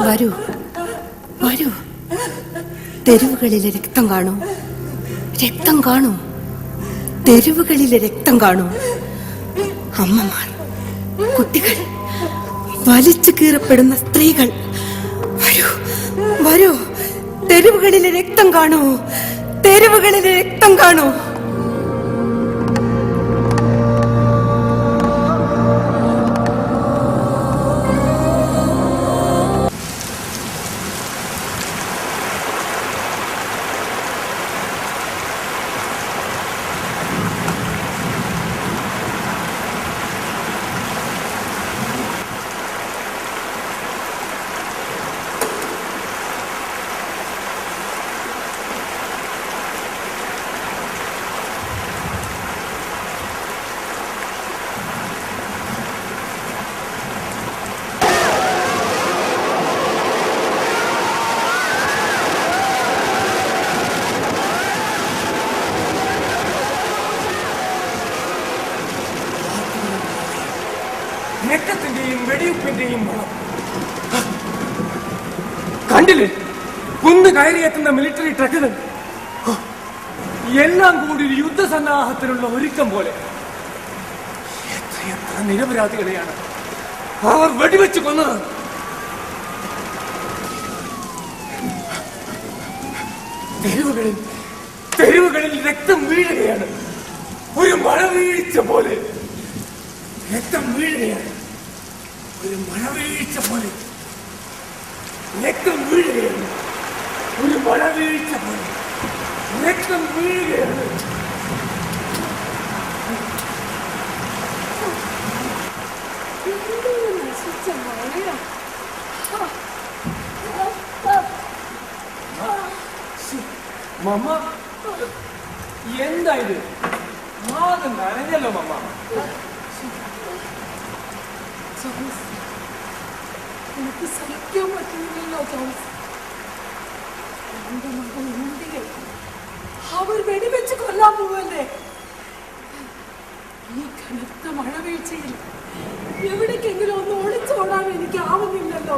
വരൂ വരൂ, തെരുവുകളിലെ രക്തം കാണൂ, രക്തം കാണൂ, തെരുവുകളിലെ രക്തം കാണൂ. അമ്മമാർ, കുട്ടികൾ, വലിച്ചു കീറപ്പെടുന്ന സ്ത്രീകൾ, വരൂ വരൂ, തെരുവുകളിലെ രക്തം കാണൂ, തെരുവുകളിലെ രക്തം കാണൂ. രക്തത്തിന്റെയും വെടിയുപ്പിന്റെയും മണം കണ്ടില്ലേ? കുന്ന് കയറിയെത്തുന്ന മിലിറ്ററി ട്രക്കുകൾ എല്ലാം കൂടി ഒരു യുദ്ധസന്നാഹത്തിനുള്ള ഒരുക്കം പോലെ. എത്രയെത്ര നിരപരാധികളെയാണ് അവർ വെടിവെച്ച് കൊന്നത്. തെരുവുകളിൽ രക്തം വീഴുകയാണ്, ഒരു മഴവീഴ്ച പോലെ. രക്തം വീഴുകയാണ്, ഒരു മഴവീഴ്ച പോലെ. രക്തം വീഴുകയാണ്, ഒരു മഴവീഴ്ച പോലെ. രക്തം വീഴുകയാണ്. മമ്മ, എന്താ ഇത്? ആകെ നനഞ്ഞല്ലോ മമ്മ. എനിക്ക് സഹിക്കാൻ പറ്റുന്നില്ലല്ലോ തോമസ്. എന്റെ മകൾ ഇന്ത്യയെ അവർ വെടിവെച്ച് കൊല്ലാൻ പോവല്ലേ? ഈ കനത്ത മഴവീഴ്ചയിൽ എവിടേക്കെങ്കിലും ഒന്ന് ഒളിച്ചോടാൻ എനിക്ക് ആവുന്നില്ലല്ലോ.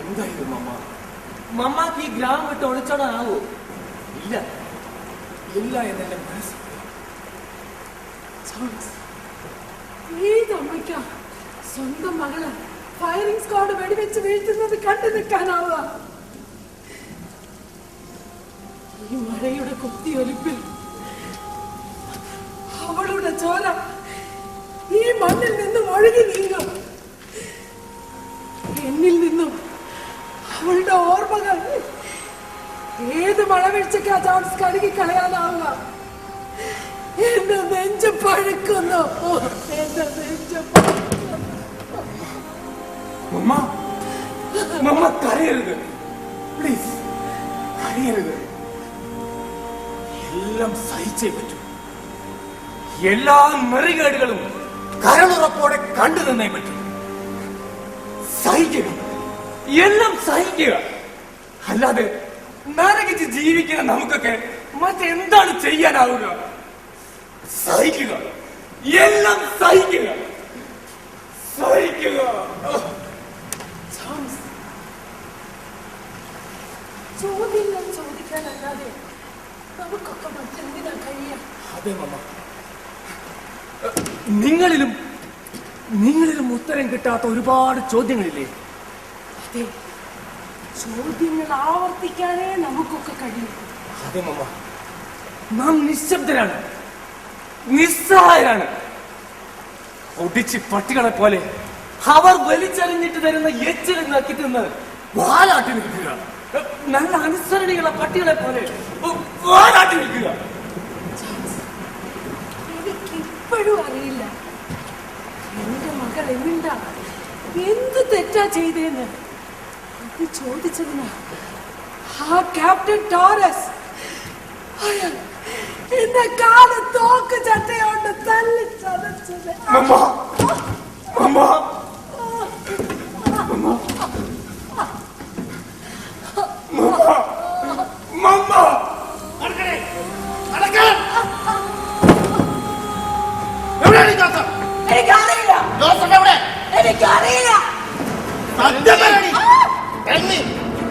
എന്തായാലും മമ്മ, മമ്മക്ക് ഈ ഗ്രാമം വിട്ട് ഒളിച്ചോടാനാവോ? ഇല്ല ഇല്ല എന്നെ മനസ്സ്. ഏതമ്മയ്ക്കാ സ്വന്തം മകള് ഫയറിംഗ് സ്ക്വാഡ് വെടിവെച്ച് വീഴ്ത്തുന്നത് കണ്ടു നിൽക്കാനാവുക? ഈ മഴയുടെ കുത്തിയൊലിപ്പിൽ അവളുടെ ചോര ഈ മണ്ണിൽ നിന്നും ഒഴുകി നീങ്ങും. എന്നിൽ നിന്നും അവളുടെ ഓർമ്മകൾ ഏത് മഴവീഴ്ചയ്ക്കാ ചാൻസ് കഴുകി കളയാനാവുക? എന്റെ നെഞ്ച് പഴുക്കുന്നു, എന്റെ നെഞ്ച് പഴുക്കുന്നു. മമ്മ, മമ്മ കരയരുത് പ്ലീസ്, കരയരുത്. എല്ലാം സഹിച്ചേ പറ്റൂ. എല്ലാ നെറികേടുകളും കരളുറപ്പോടെ കണ്ടു തന്നേ പറ്റൂ. സഹിക്കുക, എല്ലാം സഹിക്കുക. അല്ലാതെ നരകിച്ച് ജീവിക്കുന്ന നമുക്കൊക്കെ മറ്റെന്താണ് ചെയ്യാനാവുക? സഹിക്കുക, എല്ലാം സഹിക്കുക, സഹിക്കുക. ചോദ്യങ്ങൾ ചോദിക്കാനല്ലാതെ നമുക്കൊക്കെ മറ്റെന്തിനാ കഴിയാം? അതെ മമ്മ, നിങ്ങളിലും ഉത്തരം കിട്ടാത്ത ഒരുപാട് ചോദ്യങ്ങളില്ലേ? അതെ, ചോദ്യങ്ങൾ ആവർത്തിക്കാനേ നമുക്കൊക്കെ കഴിയും. അതെ മമ്മ, നാം നിശബ്ദരാണ്, നിസ്സഹായരാണ്. ഒടിച്ച് പട്ടികളെ പോലെ അവർ വലിച്ചെറിഞ്ഞിട്ട് തരുന്ന എച്ചിൽ നക്കി തിന്ന് വാലാട്ടി നിൽക്കുക. നല്ല അനുസരണികളെ പട്ടികളെ പോലെ വാലാട്ടി നിൽക്കുക. എനിക്കിപ്പോഴും അറിയില്ല എന്റെ മകൾ എന്താ എന്ത് തെറ്റാ ചെയ്തേന്ന്. അത് ചോദിച്ചതിനാ ആ ക്യാപ്റ്റൻ ടോറസ് എന്റെ കാല് തോക്ക് ചട്ടയോണ്ട് തല്ലി ചതച്ചത്. Tell me,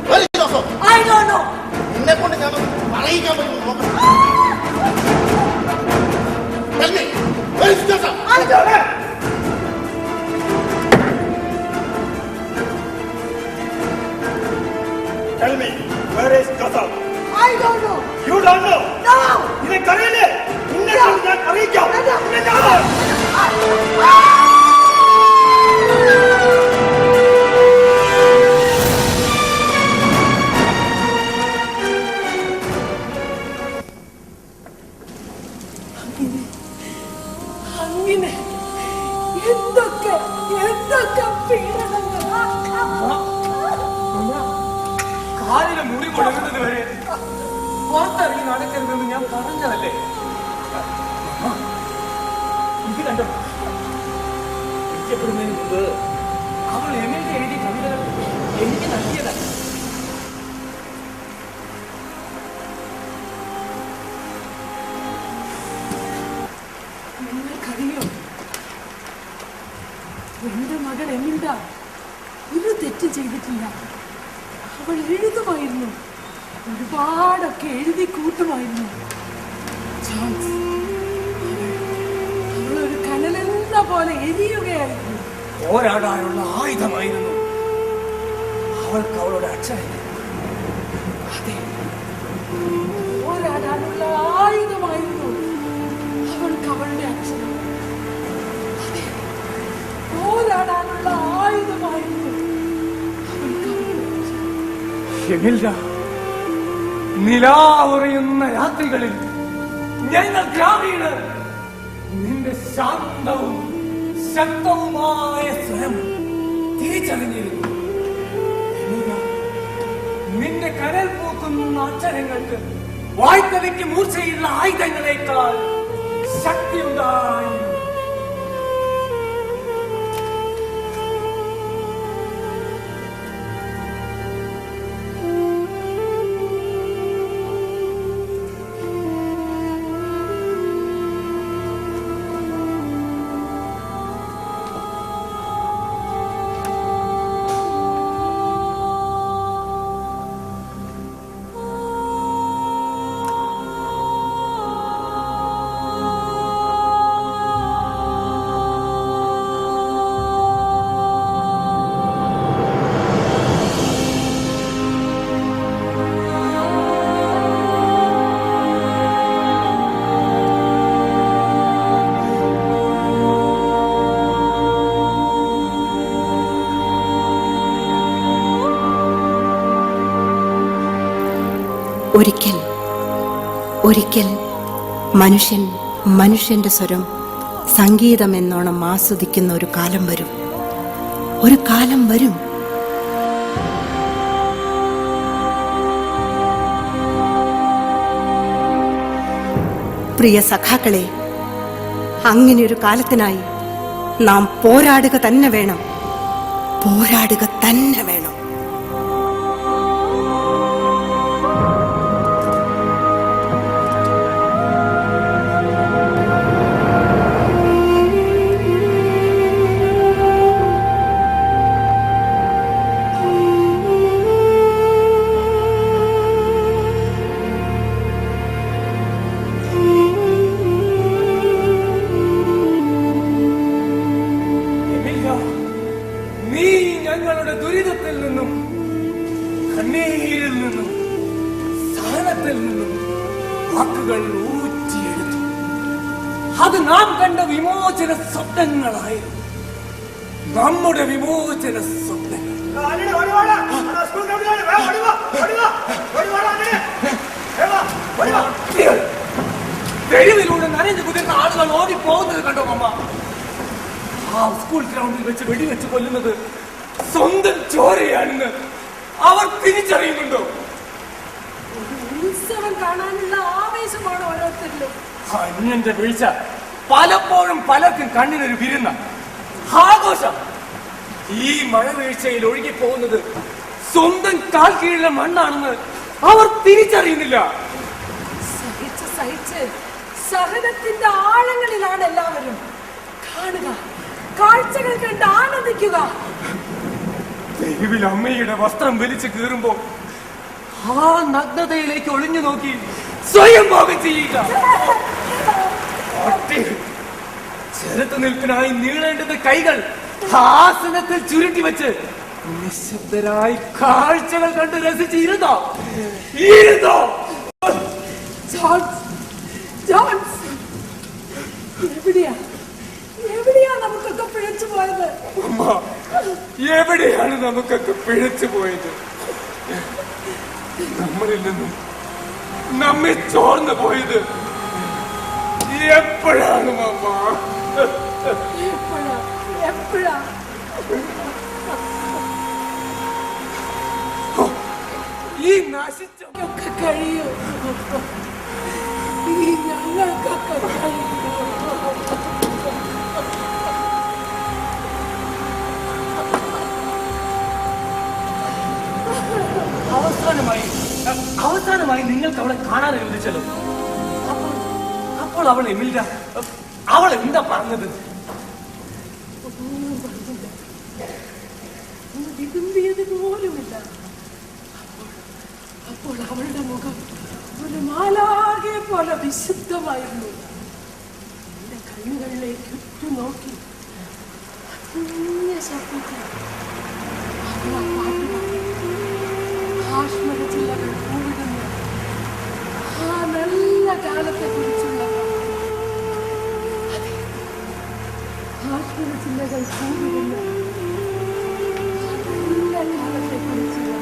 where is Joseph? I don't know. നിന്നെ കൊണ്ട് ഞാൻ പറയിക്കാൻ പറ്റുമോ നോക്കണം. Tell me, where is Joseph? I don't know. Tell me, where is Joseph? I don't know. You don't know? No. നിനക്കറിയില്ലേ? നിന്നെ കൊണ്ട് ഞാൻ അറിയിക്കാം. നിന്നെ ഞാൻ അങ്ങനെ എന്തൊക്കെ പീഡനങ്ങളാ. കാലിലെ മുറി കൊടുക്കുന്നത് വരെ പുറത്തിറങ്ങി നടക്കരുതെന്ന് ഞാൻ പറഞ്ഞതല്ലേ? ഇത് കണ്ടോ, ഇഷ്ടപ്പെടുന്നതിന് മുമ്പ് അവൾ എങ്ങനെ എഴുതി കവിതകൾ എനിക്ക് നൽകിയതല്ല. നിങ്ങൾക്കറിയോ, എന്റെ മകൾ എമിൽഡ ഒരു തെറ്റ് ചെയ്തിട്ടില്ല. അവൾ എഴുതുമായിരുന്നു, ഒരുപാടൊക്കെ എഴുതി കൂട്ടുമായിരുന്നു. ചാൾസ്, അവൾ ഒരു കനലെന്ന പോലെ എരിയുകയായിരുന്നു. പോരാടാനുള്ള ആയുധമായിരുന്നു അവൾക്ക് അവളുടെ അച്ഛൻ. അതെ, പോരാടാനുള്ള ആയുധമായിരുന്നു അവൾക്ക് അവളുടെ അച്ഛൻ. അതെ, പോരാടാനുള്ള ആയുധമായിരുന്നു അവൾക്ക് അവളുടെ അച്ഛൻ. എമിൽഡ, നിലാവുറയുന്ന രാത്രികളിൽ ഞങ്ങൾ ഗ്രാമീണർ നിന്റെ ശാന്തവും ശക്തവുമായ സ്വരം തിരിച്ചറിഞ്ഞിരുന്നു. എമിൽഡ, നിന്റെ കരൽ പൂക്കുന്ന അക്ഷരങ്ങൾക്ക് വായ്ത്തലയ്ക്ക് മൂർച്ചയുള്ള ആയുധങ്ങളെക്കാൾ ശക്തിയുണ്ടായിരുന്നു. ഒരിക്കൽ മനുഷ്യന്റെ സ്വരം സംഗീതം എന്നോണം ആസ്വദിക്കുന്ന ഒരു കാലം വരും. പ്രിയ സഖാക്കളെ, അങ്ങനെയൊരു കാലത്തിനായി നാം പോരാടുക തന്നെ വേണം. നീ ഞങ്ങളുടെ ദുരിതത്തിൽ നിന്നും, കണ്ണീരിൽ നിന്നും, സഹനത്തിൽ നിന്നും വാക്കുകൾ ഊറ്റിയെടുത്തു. അത് നാം കണ്ട വിമോചന സ്വപ്നങ്ങളായിരുന്നു. നമ്മുടെ വിമോചന സ്വപ്നങ്ങൾ. തെരുവിലൂടെ നനഞ്ഞു കുതിർന്ന ആളുകൾ ഓടിപ്പോകുന്നത് കണ്ടോ അമ്മ? ആ സ്കൂൾ ഗ്രൗണ്ടിൽ വെച്ച് വെടിവെച്ച് കൊല്ലുന്നത് സ്വന്തം ചോരയാണെന്ന് അവർ തിരിച്ചറിയുന്നുണ്ടോ? ഉത്സവം കാണാനുള്ള ആവേശമാണ് ഓരോരുത്തരിലും. അന്യന്റെ വീഴ്ച പലപ്പോഴും പലർക്കും കണ്ണിനൊരു വിരുന്ന ആഘോഷം. ഈ മഴവീഴ്ചയിൽ ഒഴുകിപ്പോകുന്നത് സ്വന്തം കാൽ കീഴിലെ മണ്ണാണെന്ന് അവർ തിരിച്ചറിയുന്നില്ല. സഹിച്ച് സഹനത്തിന്റെ ആഴങ്ങളിലാണ് എല്ലാവരും. കാണുക, കാഴ്ചകൾ കണ്ട് ആനന്ദിക്കുക. തെരുവിൽ അമ്മയുടെ വസ്ത്രം വലിച്ചു കീറുമ്പോ ആ നഗ്നതയിലേക്ക് ഒളിഞ്ഞു നോക്കി സ്വയം ഭോഗം ചെയ്യുക. ചെറുത്തു നിൽപ്പിനായി നീളേണ്ടത് കൈകൾ ആസനത്തിൽ ചുരുട്ടി വെച്ച് നിശബ്ദരായി കാഴ്ചകൾ കണ്ട് രസിച്ചിരുന്നോ? എവിടെയാ നമുക്കൊക്കെ പിഴച്ചു പോയത്? അമ്മ, എവിടെയാണ് നമുക്കൊക്കെ പിഴച്ചു പോയത്? നമ്മളിൽ നിന്നും നമ്മെ ചോർന്നു പോയത് എപ്പോഴാണ് അമ്മ? എപ്പോഴാ? ഈ നശിച്ചൊക്കെ കഴിയും. ഈ ഞങ്ങൾക്കൊക്കെ കഴിയും. അവസാനമായി നിങ്ങൾക്ക് അവളെ കാണാൻ അനുവദിച്ചല്ലോ. അപ്പോൾ അവൾ എമില്ല, അവൾ എന്താ പറഞ്ഞത്? പോലുമില്ല. അപ്പോൾ അവളുടെ മുഖം ഒരു മാലാകെ പോലെ വിശുദ്ധമായിരുന്നു. എന്റെ കണ്ണുകളിലേക്ക് ഉറ്റുനോക്കി ശബ്ദത്തിൽ കാശ്മീർ ജില്ലകൾ പൂവിടുന്നു. ആ നല്ല കാലത്തെ കുറിച്ചുള്ള കാശ്മീർ ജില്ലകൾ പൂവിടുന്നു. നല്ല കാലത്തെ കുറിച്ചുള്ള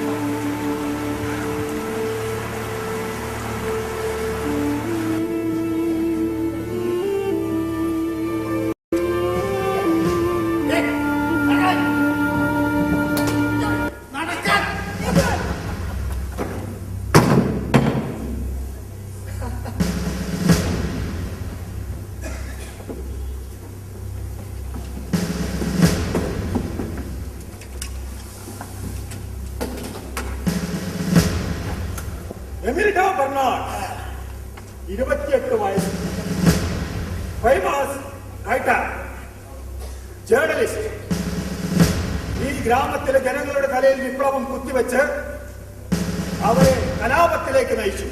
എമിലിഡ ബെർണാഡ്, 28 വയസ്സ്, ഫേമസ് റൈറ്റർ, ജേർണലിസ്റ്റ്. ഈ ഗ്രാമത്തിലെ ജനങ്ങളുടെ തലയിൽ വിപ്ലവം കുത്തിവെച്ച് അവരെ കലാപത്തിലേക്ക് നയിച്ചു.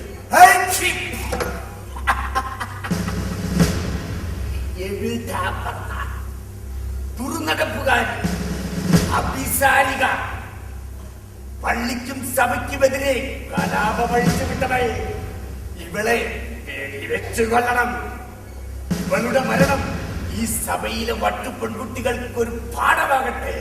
തുറന്നടപ്പുകാരി, അഭിസാരിക, പള്ളിക്കും സഭയ്ക്കുമെതിരെ കലാപമഴിച്ചു വിട്ടവൾ. ഇവളെ വെച്ചു കൊല്ലണം. ഇവളുടെ മരണം ഈ സഭയിലെ വട്ടു പെൺകുട്ടികൾക്ക് ഒരു പാഠമാകട്ടെ.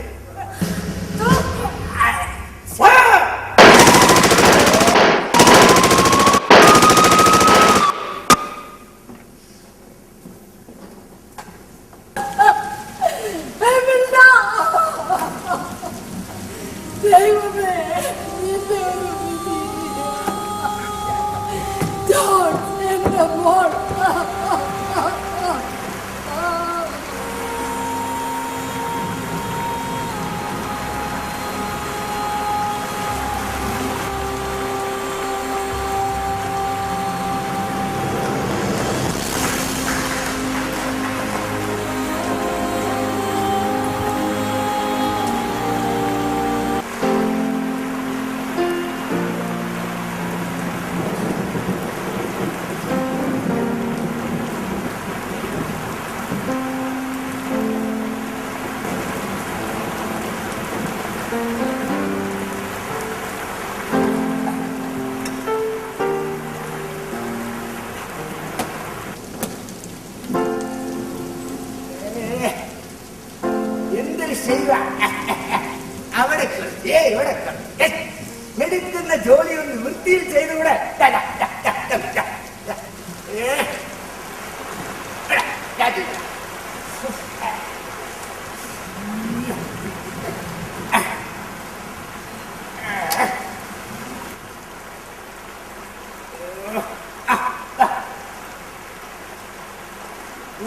അവിടെ എടുക്കുന്ന ജോലി ഒന്ന് വൃത്തിയിൽ ചെയ്തുകൂടെ?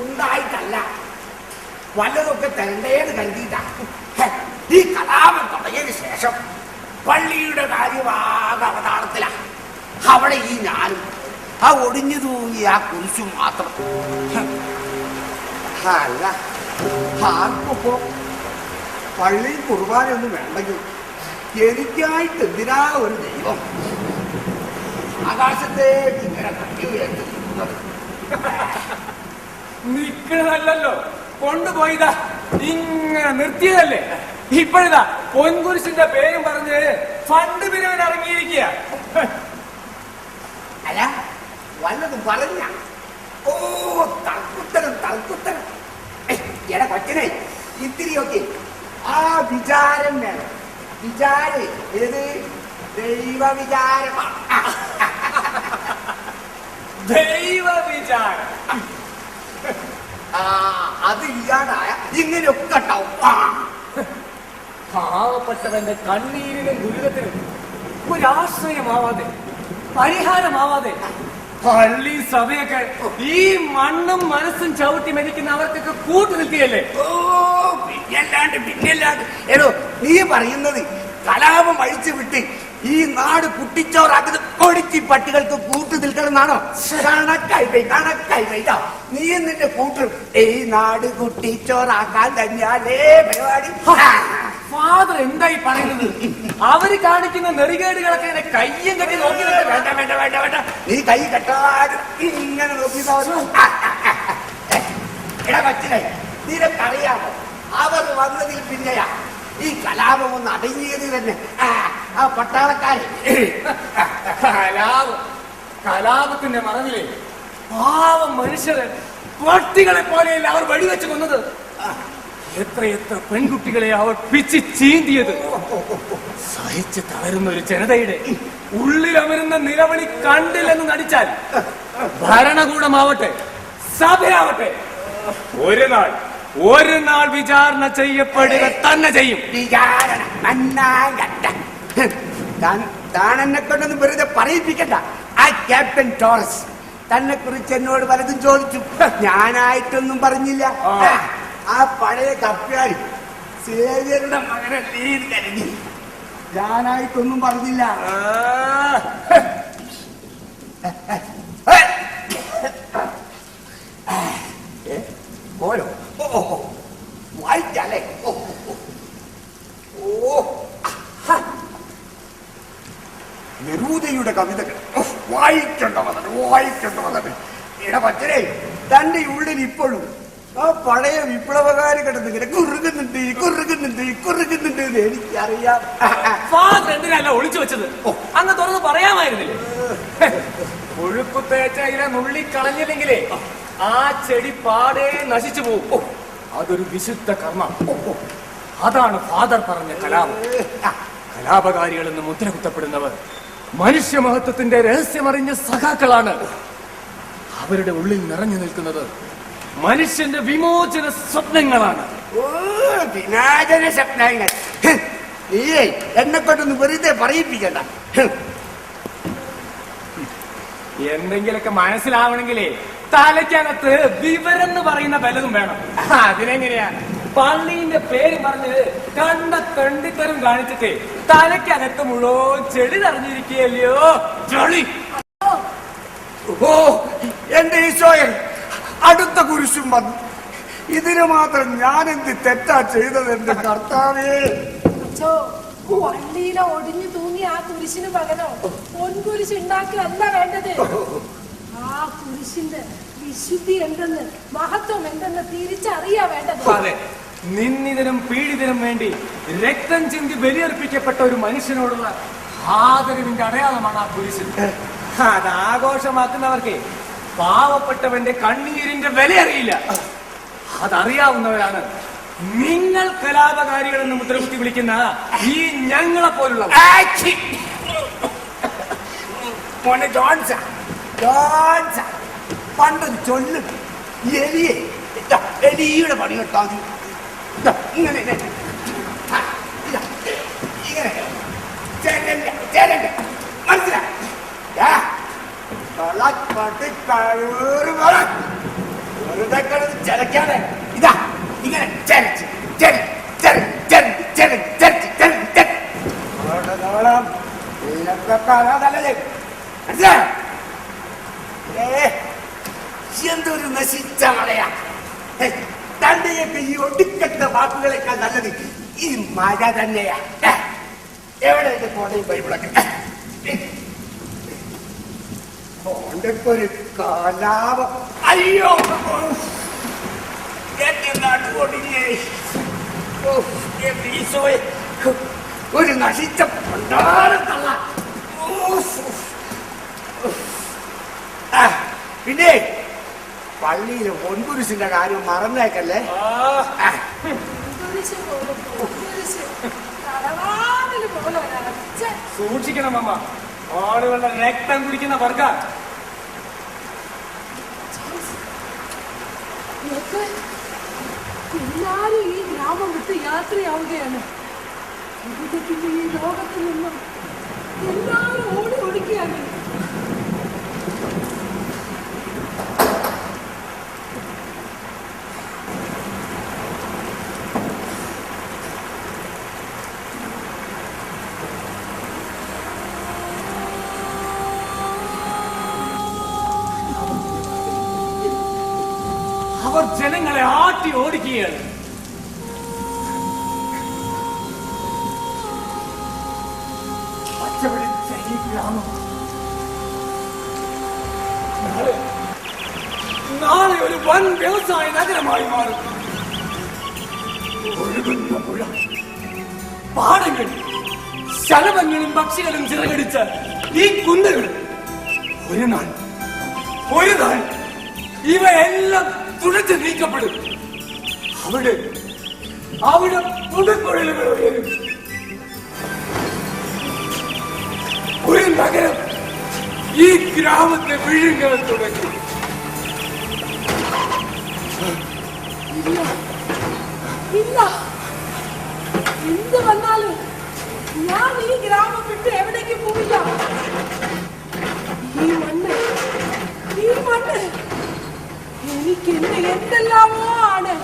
ഉണ്ടായിട്ടല്ല, വല്ലതൊക്കെ തരണ്ടേന്ന് കരുതിയിട്ടാ. ഈ കലാപം തുടങ്ങിയതിന് ശേഷം പള്ളിയുടെ കാര്യമാകെ അവതാളത്തിലാ. അവിടെ ഈ ഞാനും ആ ഒടിഞ്ഞു തൂങ്ങി ആ കുരിശും മാത്രം. അല്ല, ആർക്കിപ്പോ പള്ളിയും കുർബാനയൊന്നും വേണ്ടെങ്കിൽ എനിക്കായിട്ട് എന്തിനാ ഒരു ദൈവം ആകാശത്തേക്ക് ഇങ്ങനെ കട്ടി ഉയർത്തുന്നത്? നിക്കണതല്ലോ, കൊണ്ടുപോയതാ ഇങ്ങനെ നിർത്തിയതല്ലേ. ഇപ്പോഴിതാ പൊൻകുരിശിന്റെ പേരും പറഞ്ഞ് ഫണ്ട് പിരിവിന് ഇറങ്ങിയിരിക്കുക. അല്ല വല്ലതും പറഞ്ഞ ഓ തൽക്കുത്തരം എടാ കൊച്ചനെ ഇത്തിരിയൊക്കെ ആ വിചാരം വേണം. വിചാരം ഏത്? ദൈവ വിചാരമാണ്. ദൈവ വിചാരം അതില്ലാതായ ഇങ്ങനെയൊക്കെ ഉണ്ടാവും. പാവപ്പെട്ടവന്റെ കണ്ണീരിനും ദുരിതത്തിനും ഒരാശ്രയമാവാതെ, പരിഹാരമാവാതെ പള്ളി സഭയൊക്കെ ഈ മണ്ണും മനസ്സും ചവിട്ടി മരിക്കുന്ന അവർക്കൊക്കെ കൂട്ടു നിൽക്കുകയല്ലേ. ഓ പിന്നല്ലാണ്ട് ഏതോ നീ പറയുന്നത് കലാപം അഴിച്ചു വിട്ട് ഈ നാട് കുട്ടിച്ചോറാക്കുന്നത് കൊടിച്ചി പട്ടികൾക്ക് കൂട്ടു നിൽക്കണമെന്നാണോ? കണക്കായി നീ നിന്റെ കൂട്ടും ഈ നാട് കുട്ടിച്ചോറാക്കാൻ തന്നെയാലേ പരിപാടി. ഫാദർ എന്തായി പറയുന്നത്? അവര് കാണിക്കുന്ന നെറികേടുകളൊക്കെ എന്നെ കയ്യും കെട്ടി നോക്കി. വേണ്ട നീ കൈ കെട്ടാതെ ഇങ്ങനെ നോക്കി. എടാ കൊച്ചിനെ നിനക്കറിയാമോ അവർ വന്നതിൽ പിന്നെയാ ഈ കലാപം ഒന്ന് അടങ്ങിയത് തന്നെ. ആ പട്ടാളക്കാര് കലാപത്തിന്റെ മറവിലെ പാവം മനുഷ്യരെ പട്ടികളെ പോലെയല്ല അവർ വെടിവെച്ച് കൊന്നത്. എത്രയെത്ര പെൺകുട്ടികളെ അവർ പിച്ച് ചീന്തിയത്. സഹിച്ച് തളരുന്ന ഒരു ജനതയുടെ ഉള്ളിലമരുന്ന നിലവിളി കണ്ടില്ലെന്ന് നടിച്ചാൽ ഭരണകൂടമാവട്ടെ സഭയാവട്ടെ ഒരു നാൾ വിചാരണ ചെയ്യപ്പെടുക തന്നെ ചെയ്യും. വിചാരണ താനെന്നെ കൊണ്ടൊന്നും വെറുതെ പറയിപ്പിക്കണ്ട. ആ ക്യാപ്റ്റൻ ടോറസ് തന്നെ കുറിച്ച് എന്നോട് പലതും ചോദിച്ചു. ഞാനായിട്ടൊന്നും പറഞ്ഞില്ല. ആ പഴയ കപ്പ്യാരി സേവ്യരുടെ മകനല്ലേ എന്ന് കരുതി ഞാനായിട്ടൊന്നും പറഞ്ഞില്ല. പോയോ? വായിക്കല്ലേ? നെരൂദയുടെ കവിതകൾ വായിക്കേണ്ടവന്നെ. ഇട പച്ചനെ തന്റെ ഉള്ളിൽ ഇപ്പോഴും ആ പഴയ വിപ്ലവകാരി കിടന്ന് ഇങ്ങനെ കുറുകുന്നുണ്ട് എന്ന് എനിക്കറിയാം. ഫാദർ എന്തിനല്ല ഒളിച്ചു വെച്ചത്? അങ്ങ് തുറന്ന് പറയാമായിരുന്നില്ലേ? ഒഴുക്കുത്തേറ്റ ഇല നുള്ളിക്കളഞ്ഞില്ലെങ്കിലേ ആ ചെടി പാടെ നശിച്ചു പോകും. അതൊരു വിശുദ്ധ കർമ്മം. അതാണ് ഫാദർ പറഞ്ഞ കലാപം. കലാപകാരികളെന്ന് മുദ്ര കുത്തപ്പെടുന്നവർ മനുഷ്യമഹത്വത്തിന്റെ രഹസ്യമറിഞ്ഞ സഖാക്കളാണ്. അവരുടെ ഉള്ളിൽ നിറഞ്ഞു നിൽക്കുന്നത് മനുഷ്യന്റെ വിമോചന സ്വപ്നങ്ങളാണ്. വിനാശന സ്വപ്നങ്ങൾ. നീയേ എന്നെ കൊണ്ടൊന്ന് വെറുതെ പറയിപ്പിക്കണ്ട. എന്തെങ്കിലൊക്കെ മനസ്സിലാവണമെങ്കിലേ തലയ്ക്കകത്ത് വിവരം എന്ന് പറയുന്ന പലതും വേണം. അതിനെങ്ങനെയാ? പള്ളീന്റെ പേര് പറഞ്ഞ് കണ്ട തെണ്ടിത്തരം കാണിച്ചിട്ട് തലയ്ക്കകത്ത് മുഴുവൻ ചെളി നിറഞ്ഞിരിക്കുകയല്ലയോ ചെളി. ഓ എന്റെ ഈശോയെ, അടുത്ത കുരിശും വന്നു. ഇതിന് മാത്രം ഞാൻ എന്ത് തെറ്റാ ചെയ്തത് എന്റെ കർത്താവേ? അച്ഛോ, പള്ളിയിലെ ഒടിഞ്ഞു തൂങ്ങി ആ കുരിശിന് പകരം പൊൻകുരിശ് ഉണ്ടാക്കുകയല്ല വേണ്ടത്. ആ കുരിശിന്റെ വിശുദ്ധി എന്തെന്ന്, മഹത്വം എന്തെന്ന് തിരിച്ചറിയാ വേണ്ടത്. അതെ, നിന്ദിതനും പീഡിതനും വേണ്ടി രക്തം ചിന്തി ബലിയർപ്പിക്കപ്പെട്ട ഒരു മനുഷ്യനോടുള്ള ആദരവിന്റെ അടയാളമാണ് ആ കുരിശ്. അത് ആഘോഷമാക്കുന്നവർക്ക് പാവപ്പെട്ടവന്റെ കണ്ണീരിന്റെ വില അറിയില്ല. അതറിയാവുന്നവരാണ് നിങ്ങൾ കലാപകാരികളെന്ന് മുദ്രകുത്തി വിളിക്കുന്ന ഈ ഞങ്ങളെ പോലുള്ള. പണ്ടൊരു ചൊല്ലും, എലിയുടെ പണി കേട്ടാൽ ഇങ്ങനെ മനസ്സിലായി? വെറുതെ കിടന്ന് ചിലക്കാതെ ഇതാ ഇങ്ങനെ ചരച്ച് എന്തൊരു നശിച്ച മഴയാ. തന്റെയൊക്കെ ഈ ഒടുക്കത്തെ വാക്കുകളെക്കാൾ നല്ലത് ഈ മഴ തന്നെയാ. എവിടെ എന്റെ കോടയും ബൈബിളൊക്കെ? ഒരു കലാപം. അയ്യോ എന്റെ നാട്ടുകൊടിഞ്ഞേ, എന്റെ ഈശോയെ, ഒരു നശിച്ച പണ്ടാരത്തള്ള. പിന്നെ പള്ളിയിലെ പൊൻകുരിശിന്റെ കാര്യം മറന്നേക്കല്ലേ. സൂക്ഷിക്കണം അമ്മ, ആളുകളുടെ രക്തം കുടിക്കുന്ന വർഗ. എല്ലാരും ഈ ഗ്രാമം വിട്ട് യാത്രയാവുകയാണ്. ഈ ലോകത്തിൽ നിന്നും എല്ലാവരും ഓടി ഓടിക്കുകയാണ്. അവർ ജനങ്ങളെ ആട്ടി ഓടിക്കുകയാണ്. പച്ചപിടിച്ച ഈ ഗ്രാമം നാളെ ഒരു വൻ വ്യവസായ നഗരമായി മാറും. ഒഴുകുന്ന പുഴ, പാടങ്ങൾ, ശലഭങ്ങളും പക്ഷികളും ചിറകടിച്ച ഈ കുന്നുകൾ ഒരു നാൾ ഇവയെല്ലാം തുടച്ചു നീക്കപ്പെടും. അവിടെ പുതുക്കുഴലുകൾ ഉയരും. ഒരു നഗരം ഈ ഗ്രാമത്തെ വിഴുങ്ങാൻ തുടങ്ങി. ഇല്ല, എന്ത് വന്നാലും ഞാൻ ഈ ഗ്രാമം വിട്ട് എവിടേക്ക് പോവില്ല. ഈ മണ്ണ് എനിക്ക് എന്തെല്ലാമോ ആണ്.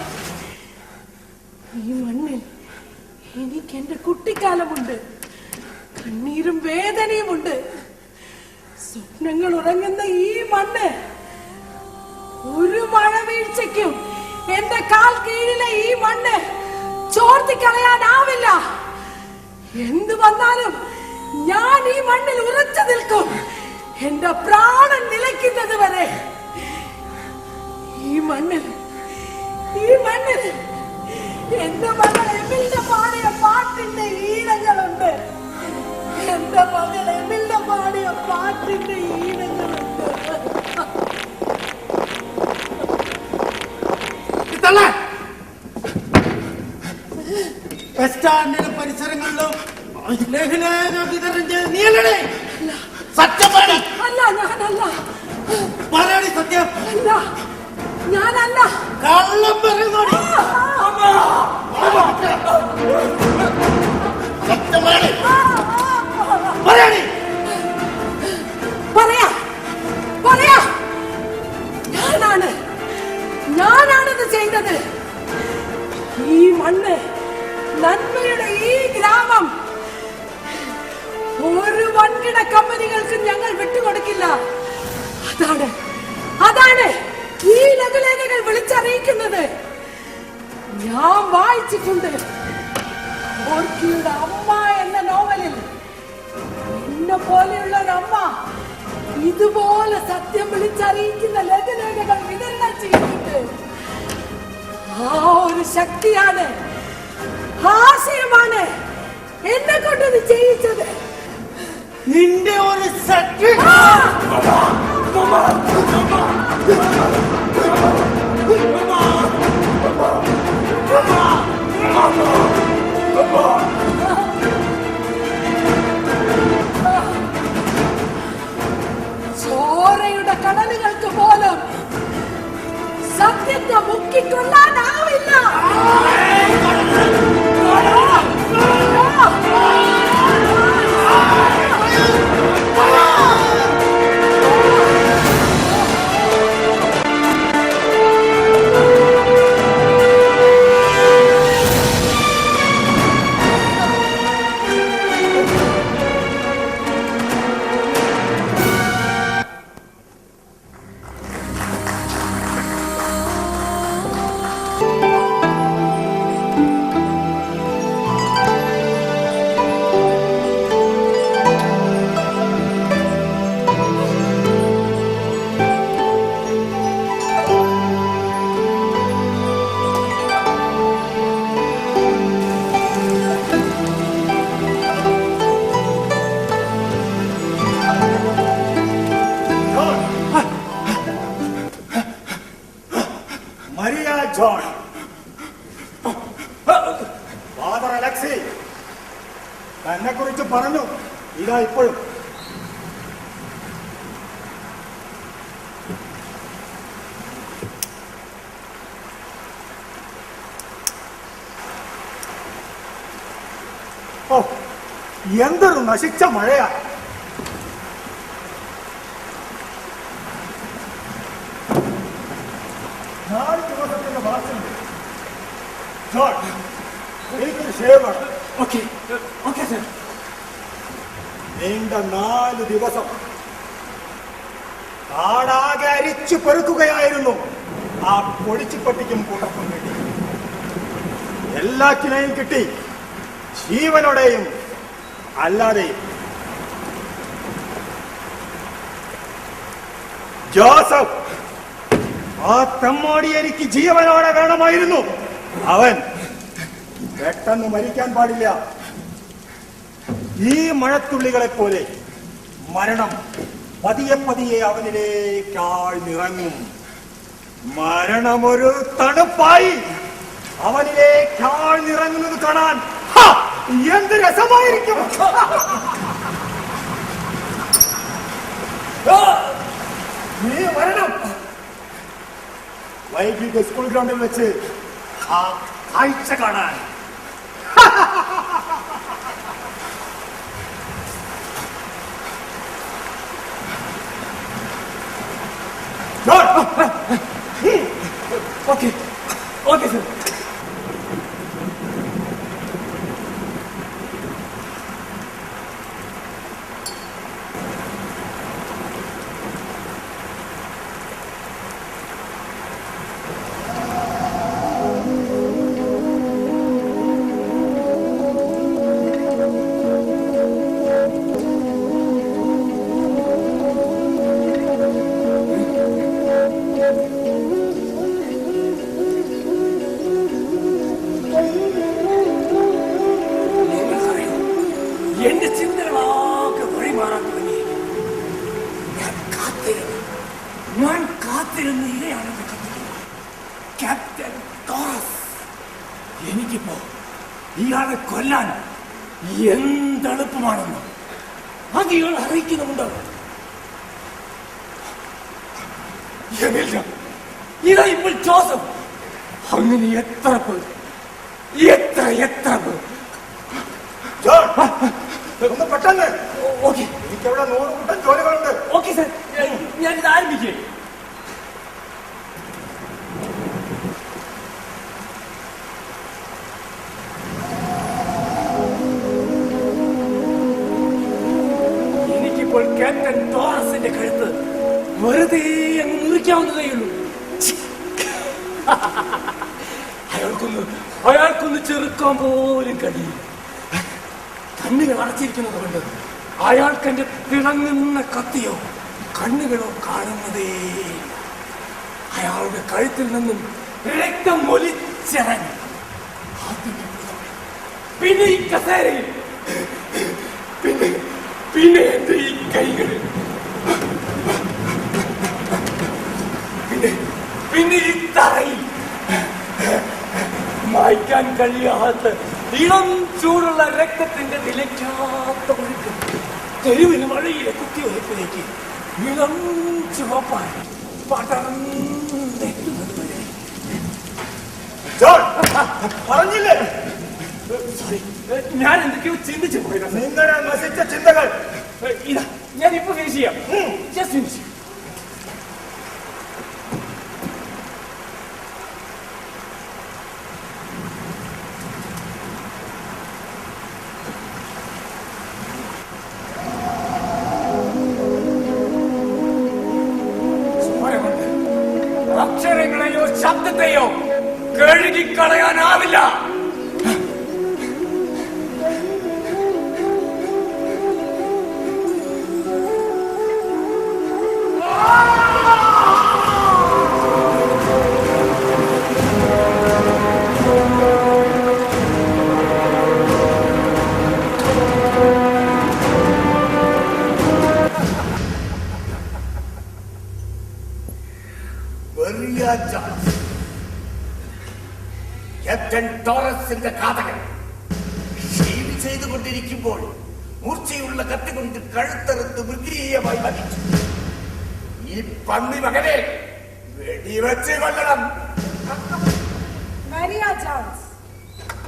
ഈ മണ്ണിൽ എനിക്ക് എന്റെ കുട്ടിക്കാലമുണ്ട്, കണ്ണീരും വേദനയുമുണ്ട്. സ്വപ്നങ്ങൾ ഉറങ്ങുന്ന ഈ മണ്ണ് ഒരു മഴവീഴ്ചയ്ക്കും എന്റെ കാൽ കീഴിലെ ഈ മണ്ണ് ചോർത്തിക്കളയാനാവില്ല. എന്ത് വന്നാലും ഞാൻ ഈ മണ്ണിൽ ഉറച്ചു നിൽക്കും, എന്റെ പ്രാണൻ നിലയ്ക്കുന്നത് വരെ. ഈ മണ്ണിൽ എന്റെ മകൾ എമിലിന്റെ പാടിയ പാട്ടിന്റെ ഈണങ്ങളുണ്ട്. എന്റെ മകൾ എമിലിന്റെ പാടിയ പാട്ടിന്റെ ഈണങ്ങളുണ്ട്. ബസ് സ്റ്റാൻഡിലും പരിസരങ്ങളിലും ലഘുലേഖ വിതരണം ചെയ്ത് നീയല്ലേ? സത്യമാണ്. അല്ല, ഞാനല്ല. പറയണി സത്യം. അല്ല, ഞാനല്ല. കള്ളം പറയുന്നോടി. സത്യമാണ്. പറയണി. പറയാ ഞാനാണിത് ചെയ്തത്. ഈ മണ്ണ്, നന്മയുടെ ഈ ഗ്രാമം ഒരു വൻകിട കമ്പനികൾക്കും ഞങ്ങൾ വിട്ടുകൊടുക്കില്ല. അതാണ് ഈ ലഘുലേഖകൾ വിളിച്ചറിയിക്കുന്നത്. ഞാൻ വായിച്ചിട്ടുണ്ട്. ഓർക്കിയുടെ അമ്മ എന്ന നോവലിൽ എന്നെ പോലെയുള്ള ഒരു അമ്മ ഇതുപോലെ സത്യം വിളിച്ചറിയിക്കുന്ന ലഘുലേഖകൾ വിതരണം ചെയ്യുന്നുണ്ട്. ആ ഒരു ശക്തിയാണ്, ആശയമാണ് എന്നെ കൊണ്ടത് ചെയ്യിച്ചത്. നിന്റെ ഒരു ശക്തി. ചോരയുടെ കടലുകൾക്ക് പോലും സത്യത്തെ മുക്കിക്കൊള്ളാനാവില്ല. തന്നെ കുറിച്ച് പറഞ്ഞു. ഇതാ ഇപ്പോഴും എന്തൊരു നശിച്ച മഴയാ. നാല് ദിവസത്തിന്റെ ഭാഷയുണ്ട്. എനിക്കൊരു ഷേവാണ്. നീണ്ട 4 ദിവസം കാടാകെ അരിച്ചു പെറുക്കുകയായിരുന്നു ആ പൊടിച്ചുപട്ടിക്കും കൂട്ടർക്കും വേണ്ടി. എല്ലാറ്റിനെയും കിട്ടി, ജീവനോടെയും അല്ലാതെയും. ജോസഫ്, ആ തെമ്മാടി എനിക്ക് ജീവനോടെ വേണമായിരുന്നു. അവൻ പെട്ടെന്ന് മരിക്കാൻ പാടില്ല. ഈ മഴത്തുള്ളികളെ പോലെ മരണം പതിയെ പതിയെ അവനിലേക്ക് ആഴ്ന്നിറങ്ങും. മരണമൊരു തണുപ്പായി അവനിലേക്ക് ആഴ്ന്നിറങ്ങുന്നത് കാണാൻ എന്ത് രസമായിരിക്കും. നീ വരണം. വൈകിട്ട് സ്കൂൾ ഗ്രൗണ്ടിൽ വെച്ച് ആ കാഴ്ച കാണാൻ. Okay sir. എന്റെ ചിന്തകളാകെ വഴിമാറാൻ തുടങ്ങി. ഞാൻ കാത്തിരുന്ന ഇരയാണെന്ന് ക്യാപ്റ്റൻ ടോറസ്. എനിക്കിപ്പോ ഇയാളെ കൊല്ലാൻ എന്തെളുപ്പമാണെന്ന് അത് ഇയാൾ അറിയിക്കുന്നുണ്ടോ? ഇതാ ഇപ്പോൾ ജോസഫ്. അങ്ങനെ എത്ര പേർ, എത്ര പേർ. ഒന്ന് പെട്ടെന്ന്. ഓക്കെ, എനിക്കവിടെ 100 കൂട്ടം ജോലികളുണ്ട്. ഓക്കെ സർ, ഞാനിത് ആരംഭിക്കേ. എനിക്കിപ്പോൾ ക്യാപ്റ്റൻ ടോറസിന്റെ കഴുത്ത് വെറുതെ അങ്ങ് മുറിക്കാവുന്നതേയുള്ളൂ. അയാൾക്കൊന്ന് ചെറുക്കാൻ പോലും കഴിയും. കണ്ണുകൾ അടച്ചിരിക്കുന്നത് കൊണ്ട് അയാൾക്ക് എന്റെ തിളങ്ങുന്ന കത്തിയോ കണ്ണുകളോ കാണുന്നതേ. അയാളുടെ കഴുത്തിൽ നിന്നും രക്തം ഒലിച്ചിറങ്ങി. പിന്നെ ഈ കസേരയിൽ, പിന്നെ എന്റെ ഈ കൈകളിൽ, പിന്നെ ഈ തറയിൽ മായ്ക്കാൻ കഴിയാത്ത ഇളം ചൂടുള്ള രക്തത്തിന്റെ നിലയ്ക്കാത്ത ഒഴുക്ക് തെരുവിന് വഴിയിലെ കുത്തിവയ്പ്പിലേക്ക് ഇളം ചുവപ്പായി പടർന്നെത്തുന്നത് വരെ. പറഞ്ഞില്ലേ? സോറി, ഞാൻ എന്തൊക്കെയോ ചിന്തിച്ചു പോയതാ. നിങ്ങളുടെ നശിച്ച ചിന്തകൾ ഇതാ ഞാൻ ഇപ്പൊ ഫിനിഷ് ചെയ്യാം. Just finish. അക്ഷരങ്ങളെയോ ശബ്ദത്തെയോ കഴുകിക്കളയാനാവില്ല. ക്യാപ്റ്റൻ ടോറസിന്റെ ഘാതകൻ ഷെയ്ഡ് ചെയ്ത് കൊണ്ടിരിക്കുമ്പോൾ മൂർച്ചയുള്ള കത്തി കൊണ്ട് കഴുത്തറുത്ത് മൃഗീയമായി വധിച്ചു. ഈ പന്നി മകനെ വെടിവെച്ച് കൊല്ലണം. മരിയ ജോൺസ്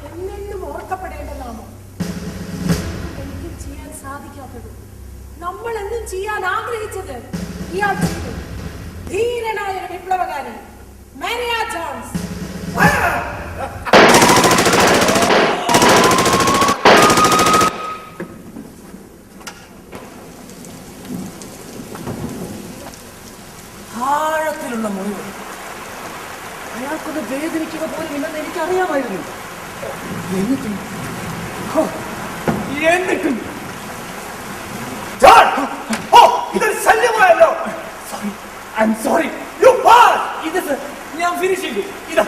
എന്നെന്നും ഓർക്കപ്പെടേണ്ട നാമം. എനിക്ക് ചെയ്യാൻ സാധിക്കാത്തത്, നമ്മൾ എന്നും ചെയ്യാൻ ആഗ്രഹിച്ചത് ഇയാൾ ചെയ്തു. ധീരനായ ഒരു വിപ്ലവകാരി മരിയ ജോൺസ്. ആഴത്തിലുള്ള മുറിവ്. അയാൾക്കൊന്ന് വേദനിക്കുക പോലും ഇല്ലെന്ന് എനിക്കറിയാമായിരുന്നു. എന്നിട്ടും ഇതൊരു ശല്യമായല്ലോ. സോറി, ഇത് ഞാൻ ഫിനിഷ് ചെയ്തു. ഇതാ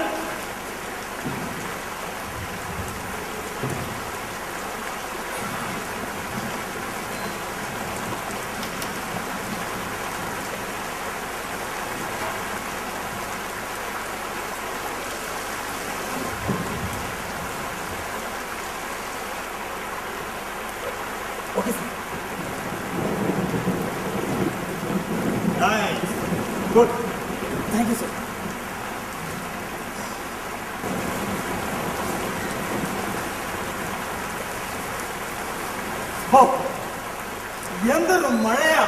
Nice. Good. Thank you sir. എന്തൊരു മഴയാ.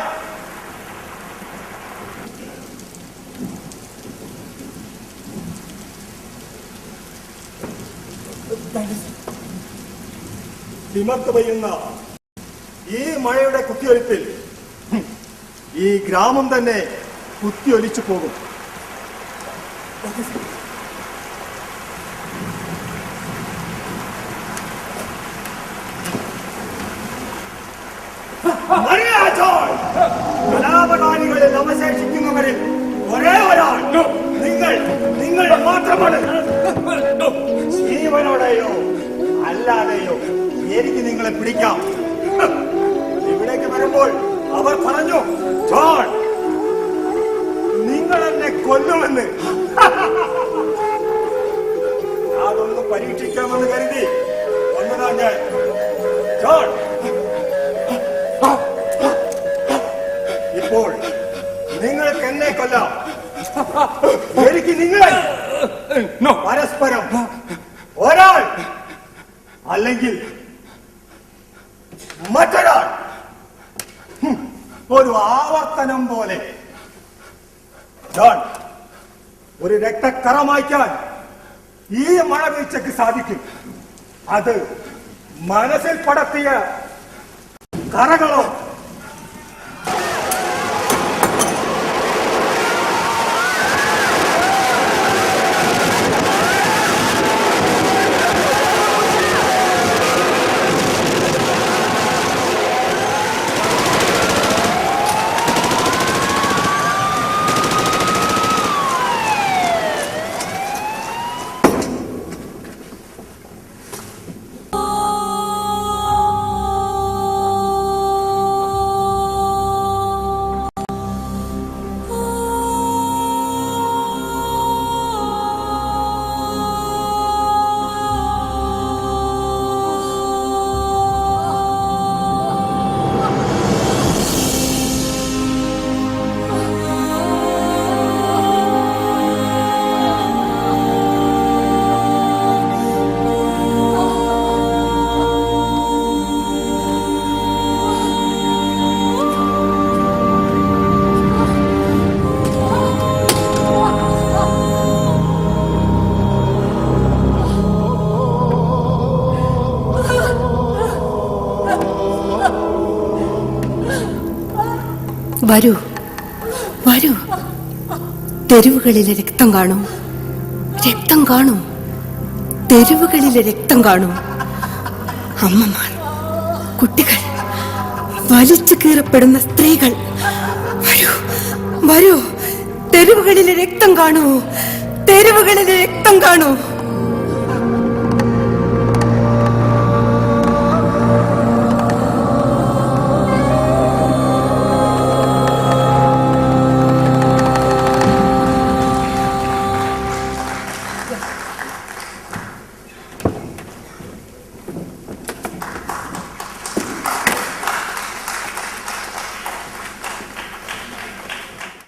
തിമർത്ത് പെയ്യുന്ന ഈ മഴയുടെ കുത്തിയൊലിപ്പിൽ ഈ ഗ്രാമം തന്നെ കുത്തിയൊലിച്ചു പോകും. കലാപകാരികളിൽ അവശേഷിക്കുന്നവരിൽ ഒരേ ഒരാൾ നിങ്ങൾ മാത്രമാണ്. ജീവനോടെയോ അല്ലാതെയോ എനിക്ക് നിങ്ങളെ പിടിക്കാം. ഇവിടേക്ക് വരുമ്പോൾ അവർ പറഞ്ഞു, ജോൺ, നിങ്ങൾ എന്നെ കൊല്ലുമെന്ന്. അതൊന്ന് പരീക്ഷിക്കാമെന്ന് കരുതി വന്നതാ ഞാൻ. ജോൺ, ഇപ്പോൾ നിങ്ങൾക്ക് എന്നെ കൊല്ലാം, എനിക്ക് നിങ്ങളെ. പരസ്പരം ഒരാൾ അല്ലെങ്കിൽ മറ്റൊരാൾ, ഒരു ആവർത്തനം പോലെ. ജോൺ, ഒരു രക്തക്കറ മായ്ക്കാൻ ഈ മഴവീഴ്ചയ്ക്ക് സാധിക്കും. അത് മനസ്സിൽ പടർത്തിയ കറകളോ വരൂ വരൂ, തെരുവുകളിലെ രക്തം കാണൂ, രക്തം കാണൂ, തെരുവുകളിലെ രക്തം കാണൂ. അമ്മമാർ, കുട്ടികൾ, വലിച്ചു കീറപ്പെടുന്ന സ്ത്രീകൾ. വരൂ വരൂ, തെരുവുകളിലെ രക്തം കാണൂ, തെരുവുകളിലെ രക്തം കാണൂ.